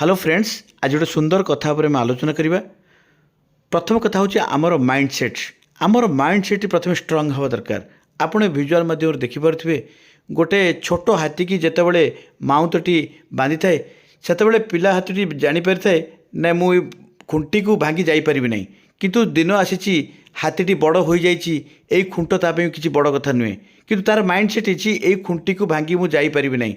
Hello friends, आज गोटे सुंदर कथा पर आलोचना करवा। प्रथम कथा हूँ आमर माइंडसेट। आमर माइंडसेट प्रथम स्ट्रंग हवा दरकार। आपने विजुआल माध्यम देखिपे गोटे छोट हाथी की जितेबाला माउंतटी बांधि थाए से पिला हाथी जापर थाए ना मु खुंटी को भांगी जापरि ना, किंतु दिन आसी हाथी बड़ हो जाए खुंट ताप किसी बड़ कथा नुहे, किंतु तार माइंडसेट ये खुंटी को भांगी मुझे ना।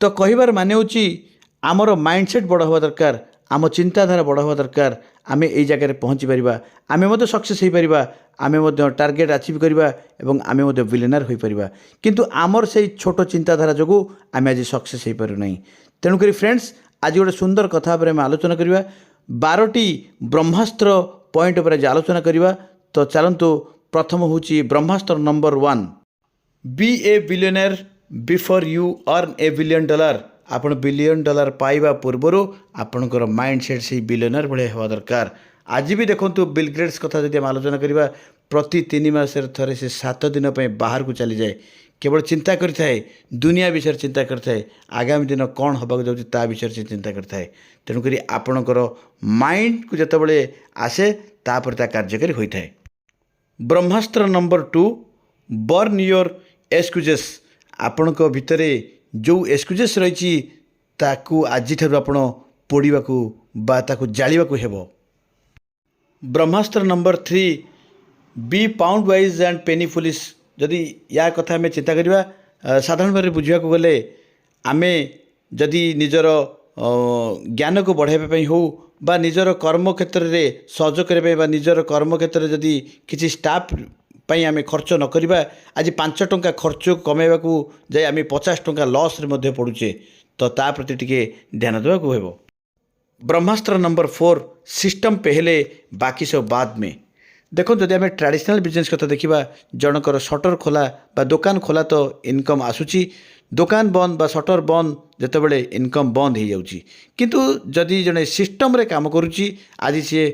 तो कहबार माने होची आमर माइंडसेट बड़ हवा दरकार, आम चिंताधारा बड़ हवा दरकार। आमे एई जगह पहुँची पारिबा, आमे मध्य सक्सेस हो पारिबा, आमे मध्य टार्गेट अचीव करिबा एवं आमे मध्य विलियनर हो पारिबा। किंतु आमर से छोट चिंताधारा जोगु आमे आज सक्सेस हो पारु नहीं। तेणुकरी फ्रेंड्स, आज गोटे सुंदर कथा पर आमे आलोचना करवा। 12टी ब्रह्मास्त्र पॉइंट पर आज आलोचना करवा। तो चलतु प्रथम हूँ ब्रह्मास्त्र number 1, be a billionaire before you earn a $1 billion. आपण $1 बिलियन पाइबा पूर्वर आपणकर माइंडसेट से बिलियनर भाई हवा दरकार। आज भी देखो बिल गेट्स कथा जब आलोचना करवा, प्रति 3 मास थे से 7 दिन बाहर को चली जाए, केवल चिंता करता है, दुनिया विषय चिंता करता है, आगामी दिन कौन हवा जाऊँगी ता विषय से चिंता करता है। तेणुक आपणकर माइंड को जितेबाला आसे तापर ता कार्यकारी होता है। ब्रह्मास्त्र नंबर 2, बर्न योर एक्सक्यूजेस। आपण भितर जो एक्सक्यूजेस रही ताकू आज आपण पोड़ा बा ताकू जालिबा को हेबो। ब्रह्मास्त्र number 3, be pound wise and penny foolish. जदि या कथा आम चिंता करवा, साधारण भाव बुझा गले आमे जदि निजर ज्ञान को बढ़ाई हो बा निजर कर्म क्षेत्र में सहयोग करने बा निजर कर्म क्षेत्र में जदि किसी स्टाफ पई आमे खर्च न करिबा, आज 5 टंका खर्च कमेवा को जाए आमे 50 टंका लॉस रे मध्य पड़ुचे, तो ता प्रति टिके ध्यान देवा को हेबो। ब्रह्मास्त्र नंबर 4, सिस्टम पहले बाकी सब बाद में। देखो जदि आमे ट्रेडिशनल बिजनेस कथा देखिबा, जनकर शटर खोला बा दुकान खोला तो इनकम आसुची, दुकान बंद बा शटर बंद जितेबाला इनकम बंद हो जाउची। किंतु जदि जड़े सिस्टम रे काम करुची, आज सी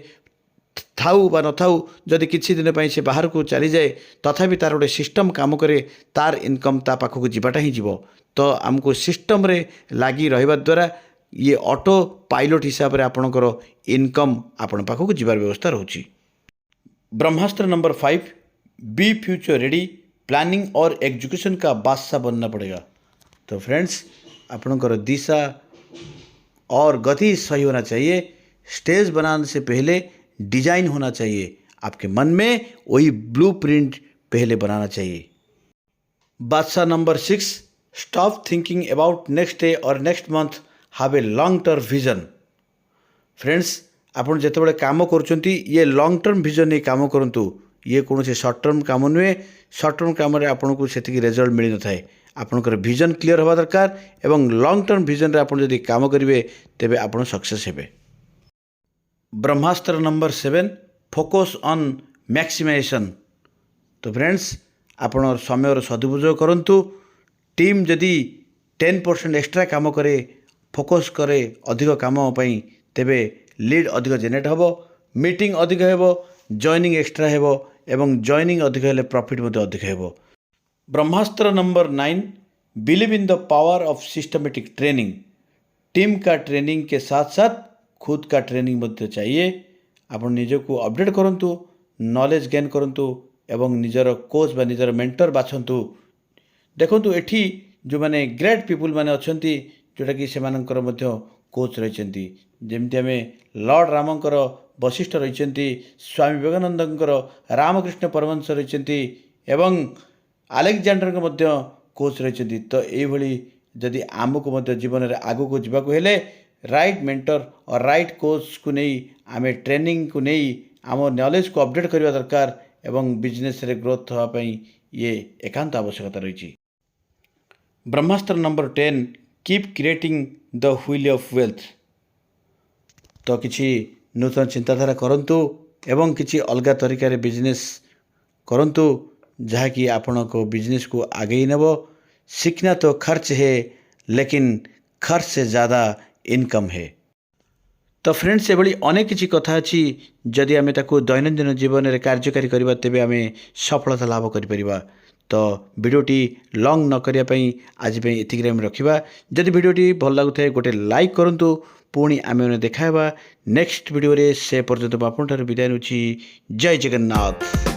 थाऊ बा न थाऊ जदि किसी दिन पर से बाहर को चली जाए तथापि तार गोटे सिस्टम काम करे, तार इनकम ता पाखक जीवाटा ही जीव। तो आमको सिस्टम रे लगी रहा द्वारा ये ऑटो पायलट हिसाब से आपणकर इनकम आपण पाखक जीवार व्यवस्था रोची। ब्रह्मास्त्र number 5, be future ready, planning और एग्जीक्यूशन का बादशाह बनना पड़ेगा। तो फ्रेंड्स, आपणकर दिशा और गति सही होना चाहिए। स्टेज बनाने से पहले डिजाइन होना चाहिए, आपके मन में वही ब्लूप्रिंट पहले बनाना चाहिए। बादशाह number 6, stop thinking about next day और next month, have a long term vision. Friends, आपन जितेबाला काम करुँच ये लॉन्ग टर्म विजन नहीं काम करूँ, ये कौन से सर्ट टर्म काम नुहे। सर्ट टर्म काम आपन को से रिजल्ट मिल न थाए। आपनकर विजन क्लियर हवा दरकार एवं लॉन्ग टर्म विजन रे आपन जदि काम करेंगे तेबे आपन सक्सेस हेबे। ब्रह्मास्त्र नंबर 7, फोकस ऑन मैक्सिमाइजेशन। तो फ्रेंड्स, आपण समय सदुपयोग करंतु। टीम जदि 10% एक्स्ट्रा काम करे, फोकस करे अधिक काम पई, तेबे लीड अधिक जेनेरेट हेबो, मीटिंग अधिक हेबो, जॉइनिंग एक्स्ट्रा हेबो एवं जॉइनिंग अधिक हेले प्रॉफिट मते अधिक हेबो। ब्रह्मास्त्र number 9, believe in the power of systematic training. Team का ट्रेनिंग के साथ साथ खुद का ट्रेनिंग मध्य चाहिए। आप निज को अपडेट करंतु, नॉलेज गेन करंतु एवं निजर कोच बा निजर मेंटर बाछंतु। देखंतु एठी जो माने ग्रेट पीपुल माने अछंती जोटा कि सेमानकर मध्य कोच रहिचंती, जेमति हमें लॉर्ड रामंकर वशिष्ठ रहिचंती, स्वामी विवेकानंदंकर रामकृष्ण परमहंस रहिचंती एवं अलेक्जेंडर के मध्य कोच रहिचंती। तो एई भली जदि आमको मध्य जीवन रे आगु को जीवा को हेले राइट मेंटर और राइट कोच को नहीं आमे ट्रेनिंग को नहीं आम नॉलेज को अपडेट करने दरकार एवं बिजनेस रे ग्रोथ होगापी ये एकांत आवश्यकता रही। ब्रह्मास्त्र number 10, keep creating the wheel of wealth. तो किसी नूतन चिंताधारा करंतु एवं किसी अलग तरीका रे बिजनेस करंतु जहाँकि आपण को बिजनेस को आगे ही नेब। सीखना तो खर्च है लेकिन खर्च से ज़्यादा इनकम है। तो फ्रेंड्स, एभली अनेक किसी कथा अच्छी जदि आम दैनंदिन जीवन में कार्यकारी करवा तेबे आम सफलता लाभ करिपरिबा। तो वीडियोटी लॉन्ग न करने आज एतिक रखा। जदि वीडियोटी भल लगुए गोटे लाइक करंतु, पुणी आमे देखा नेक्स्ट वीडियो से पर्यंत आपंठ विदाय नौछि। जय जगन्नाथ।